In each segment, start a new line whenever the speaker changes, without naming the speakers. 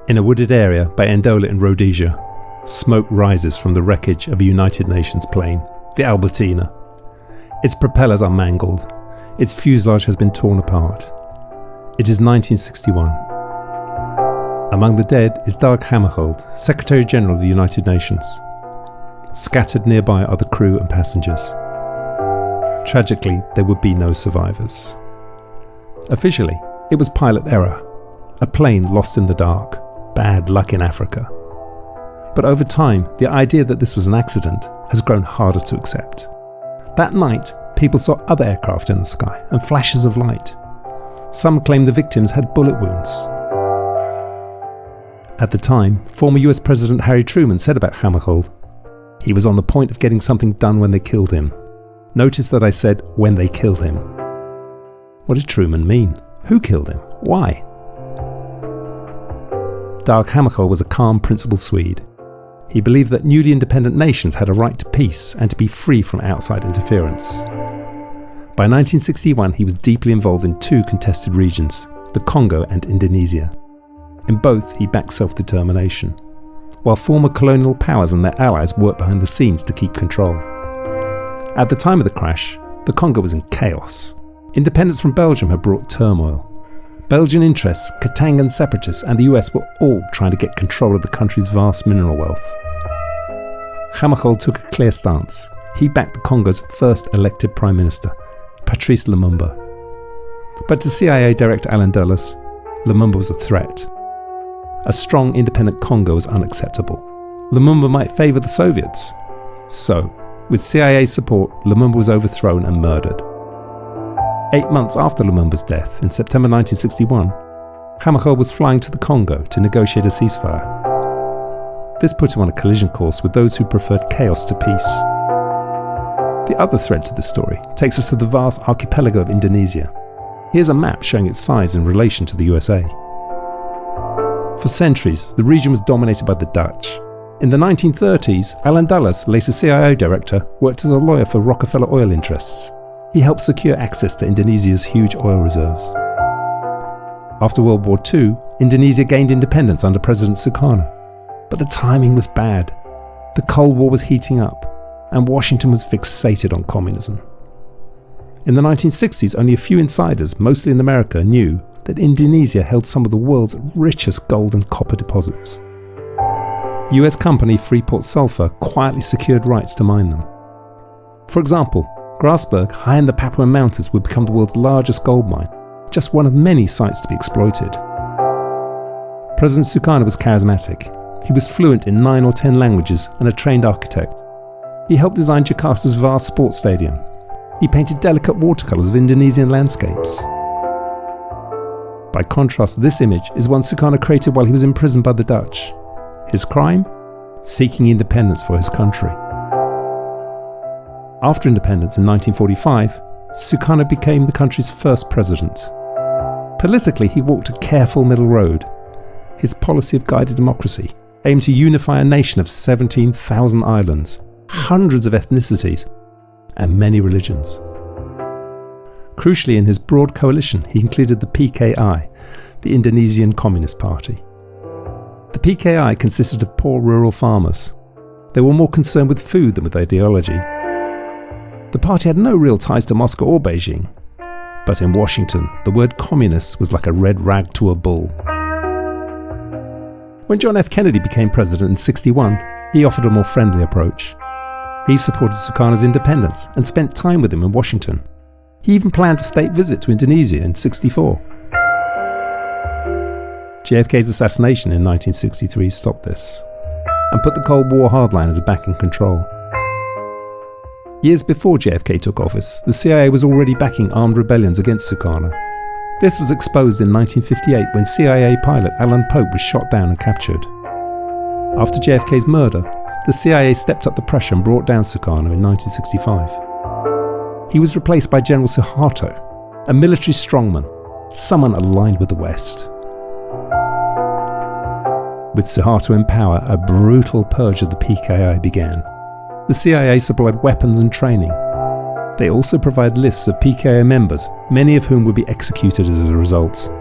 In a wooded area by Ndola in Rhodesia, smoke rises from the wreckage of a United Nations plane, the Albertina. Its propellers are mangled. Its fuselage has been torn apart. It is 1961. Among the dead is Dag Hammarskjöld, Secretary General of the United Nations. Scattered nearby are the crew and passengers. Tragically, there would be no survivors. Officially, it was pilot error, a plane lost in the dark. Bad luck in Africa. But over time, the idea that this was an accident has grown harder to accept. That night, people saw other aircraft in the sky and flashes of light. Some claim the victims had bullet wounds. At the time, former US President Harry Truman said about Hammarskjöld, he was on the point of getting something done when they killed him. Notice that I said when they killed him. What did Truman mean? Who killed him? Why? Dag Hammarskjöld was a calm, principled Swede. He believed that newly independent nations had a right to peace and to be free from outside interference. By 1961, he was deeply involved in two contested regions, the Congo and Indonesia. In both, he backed self-determination, while former colonial powers and their allies worked behind the scenes to keep control. At the time of the crash, the Congo was in chaos. Independence from Belgium had brought turmoil. Belgian interests, Katangan separatists and the US were all trying to get control of the country's vast mineral wealth. Hammarskjöld took a clear stance. He backed the Congo's first elected Prime Minister, Patrice Lumumba. But to CIA Director Alan Dulles, Lumumba was a threat. A strong independent Congo was unacceptable. Lumumba might favour the Soviets. So, with CIA support, Lumumba was overthrown and murdered. 8 months after Lumumba's death, in September 1961, Hammarskjöld was flying to the Congo to negotiate a ceasefire. This put him on a collision course with those who preferred chaos to peace. The other thread to this story takes us to the vast archipelago of Indonesia. Here's a map showing its size in relation to the USA. For centuries, the region was dominated by the Dutch. In the 1930s, Alan Dulles, later CIA director, worked as a lawyer for Rockefeller oil interests. He helped secure access to Indonesia's huge oil reserves. After World War II, Indonesia gained independence under President Suharto. But the timing was bad. The Cold War was heating up, and Washington was fixated on communism. In the 1960s, only a few insiders, mostly in America, knew that Indonesia held some of the world's richest gold and copper deposits. US company Freeport Sulphur quietly secured rights to mine them. For example, Grasberg, high in the Papuan Mountains, would become the world's largest gold mine, just one of many sites to be exploited. President Sukarno was charismatic. He was fluent in 9 or 10 languages and a trained architect. He helped design Jakarta's vast sports stadium. He painted delicate watercolours of Indonesian landscapes. By contrast, this image is one Sukarno created while he was imprisoned by the Dutch. His crime? Seeking independence for his country. After independence in 1945, Sukarno became the country's first president. Politically, he walked a careful middle road. His policy of guided democracy aimed to unify a nation of 17,000 islands, hundreds of ethnicities, and many religions. Crucially, in his broad coalition, he included the PKI, the Indonesian Communist Party. The PKI consisted of poor rural farmers. They were more concerned with food than with ideology. The party had no real ties to Moscow or Beijing. But in Washington, the word communist was like a red rag to a bull. When John F. Kennedy became president in 1961, he offered a more friendly approach. He supported Sukarno's independence and spent time with him in Washington. He even planned a state visit to Indonesia in 1964. JFK's assassination in 1963 stopped this and put the Cold War hardliners back in control. Years before JFK took office, the CIA was already backing armed rebellions against Sukarno. This was exposed in 1958 when CIA pilot Alan Pope was shot down and captured. After JFK's murder, the CIA stepped up the pressure and brought down Sukarno in 1965. He was replaced by General Suharto, a military strongman, someone aligned with the West. With Suharto in power, a brutal purge of the PKI began. The CIA supplied weapons and training. They also provided lists of PKI members, many of whom would be executed as a result.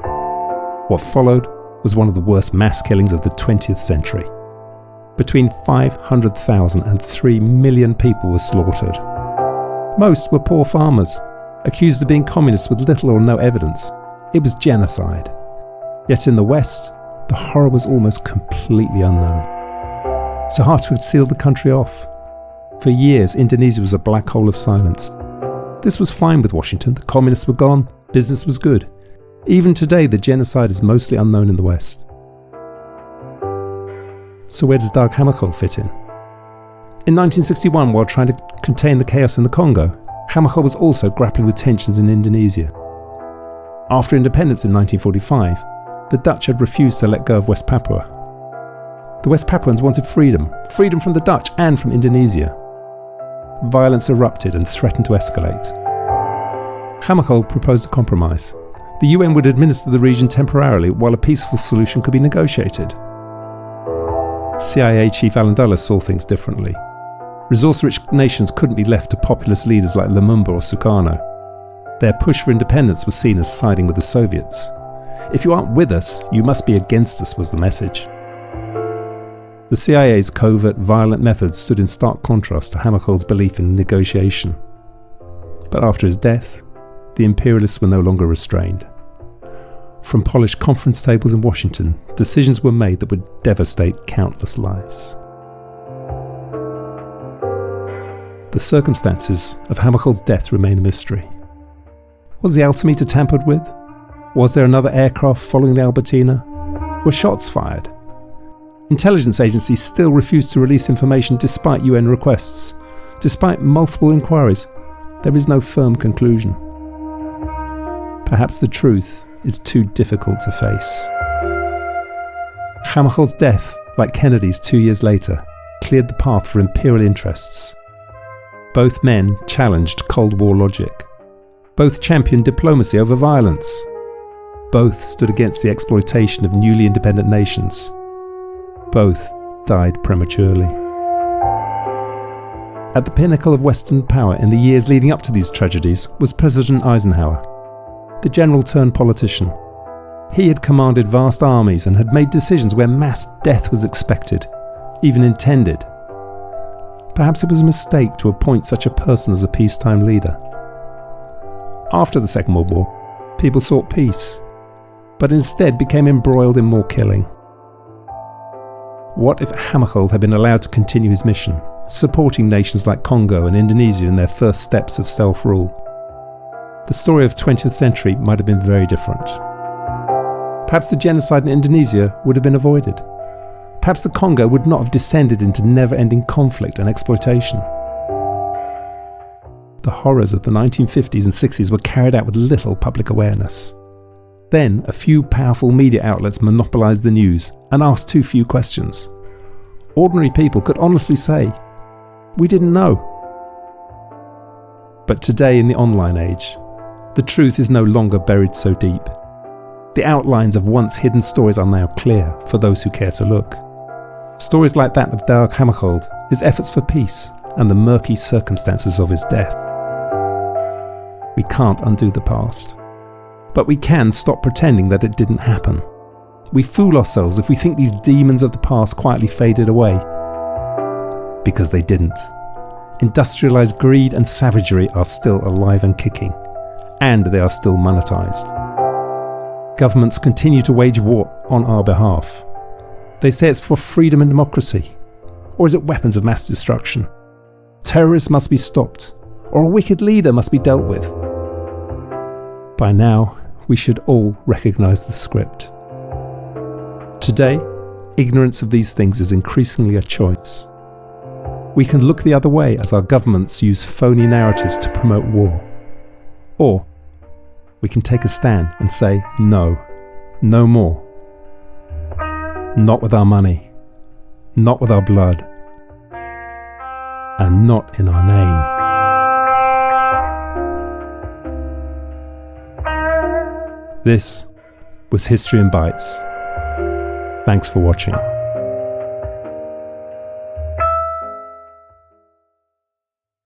What followed was one of the worst mass killings of the 20th century. Between 500,000 and 3 million people were slaughtered. Most were poor farmers, accused of being communists with little or no evidence. It was genocide. Yet in the West, the horror was almost completely unknown. Suharto had sealed the country off. For years, Indonesia was a black hole of silence. This was fine with Washington. The communists were gone, business was good. Even today, the genocide is mostly unknown in the West. So where does Dag Hammarskjöld fit in? In 1961, while trying to contain the chaos in the Congo, Hammarskjöld was also grappling with tensions in Indonesia. After independence in 1945, the Dutch had refused to let go of West Papua. The West Papuans wanted freedom from the Dutch and from Indonesia. Violence erupted and threatened to escalate. Hammarskjöld proposed a compromise. The UN would administer the region temporarily while a peaceful solution could be negotiated. CIA chief Ndola saw things differently. Resource-rich nations couldn't be left to populist leaders like Lumumba or Suharto. Their push for independence was seen as siding with the Soviets. If you aren't with us, you must be against us, was the message. The CIA's covert, violent methods stood in stark contrast to Hammarskjöld's belief in negotiation. But after his death, the imperialists were no longer restrained. From polished conference tables in Washington, decisions were made that would devastate countless lives. The circumstances of Hammarskjöld's death remain a mystery. Was the altimeter tampered with? Was there another aircraft following the Albertina? Were shots fired? Intelligence agencies still refuse to release information despite UN requests. Despite multiple inquiries, there is no firm conclusion. Perhaps the truth is too difficult to face. Hammarskjöld's death, like Kennedy's 2 years later, cleared the path for imperial interests. Both men challenged Cold War logic. Both championed diplomacy over violence. Both stood against the exploitation of newly independent nations. Both died prematurely. At the pinnacle of Western power in the years leading up to these tragedies was President Eisenhower, the general-turned-politician. He had commanded vast armies and had made decisions where mass death was expected, even intended. Perhaps it was a mistake to appoint such a person as a peacetime leader. After the Second World War, people sought peace, but instead became embroiled in more killing. What if Hammarskjöld had been allowed to continue his mission, supporting nations like Congo and Indonesia in their first steps of self-rule? The story of the 20th century might have been very different. Perhaps the genocide in Indonesia would have been avoided. Perhaps the Congo would not have descended into never-ending conflict and exploitation. The horrors of the 1950s and 60s were carried out with little public awareness. Then, a few powerful media outlets monopolised the news and asked too few questions. Ordinary people could honestly say, "We didn't know." But today, in the online age, the truth is no longer buried so deep. The outlines of once hidden stories are now clear for those who care to look. Stories like that of Dag Hammarskjöld, his efforts for peace, and the murky circumstances of his death. We can't undo the past, but we can stop pretending that it didn't happen. We fool ourselves if we think these demons of the past quietly faded away. Because they didn't. Industrialised greed and savagery are still alive and kicking, and they are still monetised. Governments continue to wage war on our behalf. They say it's for freedom and democracy. Or is it weapons of mass destruction? Terrorists must be stopped, or a wicked leader must be dealt with. By now, we should all recognise the script. Today, ignorance of these things is increasingly a choice. We can look the other way as our governments use phony narratives to promote war. Or we can take a stand and say no, no more. Not with our money, not with our blood, and not in our name. This was History in Bites. Thanks for watching.